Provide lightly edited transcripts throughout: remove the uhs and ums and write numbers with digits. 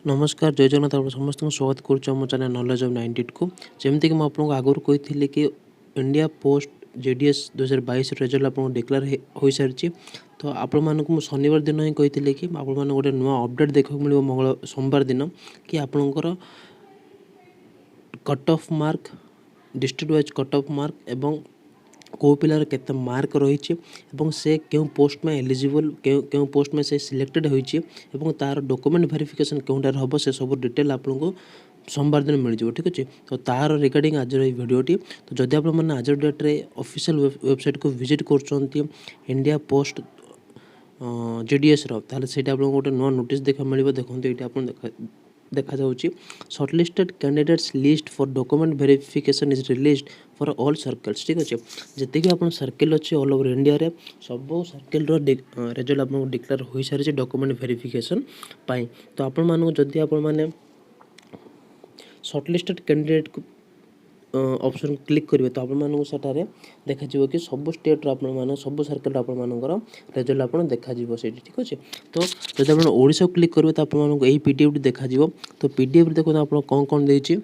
नमस्कार जय जगन्नाथ आप समस्त स्वागत करुँ चैनल नॉलेज ऑफ 98 को जमीक कि आपको आगुरी कही कि इंडिया पोस्ट जेडीएस 2022 रिजल्ट आपको डिक्लेयर हो सारी तो आपको शनिवार दिन ही कही कि आप गोटे नुआ अपडेट देखा मिले मंगल सोमवार दिन कि आपणकर cut off mark district wise cut off mark एवं कौ पिलार केते मार्क रही से क्यों पोस्ट में एलिजिबल क्यों पोस्ट में से सिलेक्टेड होइछि एवं तार डॉक्यूमेंट वेरिफिकेशन क्योंटार हम से सब डिटेल आपको सोमवार दिन मिल जाए ठीक अच्छे। तो तार रिगार्डिंग आज भिडियोटी तो जदि आप आज डेट्रे ऑफिशियल वेबसाइट को विजिट कर इंडिया पोस्ट जेडीएस ताले सेटा आपको गोटे नुआ नोटिस देखा मिले देखो ये आप देखा जाउची shortlisted candidates list for document verification is released for all circles ठीक अच्छे। जिते कि आप सर्कल अच्छे ऑल ओवर इंडिया रे सब सर्कल रिजल्ट आपको डिक्लेयर हो सारी डॉक्यूमेंट वेरिफिकेशन पाई। तो आपण मानक जदि आपण माने शॉर्टलिस्टेड कैंडिडेट ऑप्शन क्लिक करेंगे तो आपठारे देखा कि सब स्टेट आप सब सर्कल आपर रिजल्ट आप देखा ठीक अच्छे। तो जब आप ओडिशा क्लिक करेंगे तो आपको यही पीडीएफ देखा तो पीडीएफ देखो आप कौन कौन देती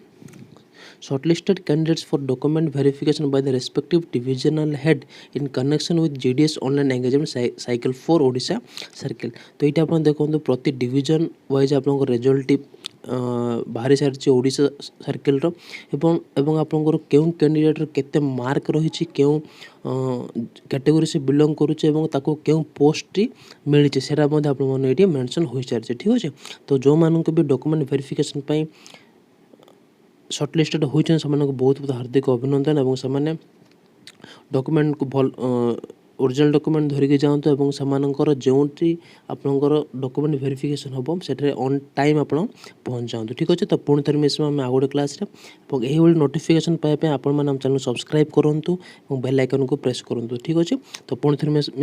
shortlisted candidates for document verification by the respective divisional head in connection with GDS online engagement cycle for Odisha circle। तो ये आप देखो प्रति डिविजन वाइज आप रिजल्ट बाहरी सारी ओडिशा सर्कल एवं आपंकर क्यों कैंडिडेट केते मार्क रही क्यों कैटेगोरी से बिलोंग करुचे क्यों पोस्ट मिली से आपने मेंशन हो सारी ठीक अच्छे। तो जो मानक भी डॉक्यूमेंट वेरिफिकेशन शॉर्टलिस्टेड होती से बहुत बहुत हार्दिक अभिनंदन और से डॉक्यूमेंट को भल ओरिजिनल डॉक्यूमेंट धरिकी जातु और से जोटी आपंकर डॉक्यूमेंट वेरिफिकेशन हम से ऑन टाइम आप पहुँच जातु ठीक अच्छे। तो पुणी थर मिसम आम आ गए क्लास यही नोटिफिकेशन पाइप आप चैनल सब्सक्राइब करूँ और बेल आइकन को प्रेस करूँ ठीक अच्छे। तो पुणी थर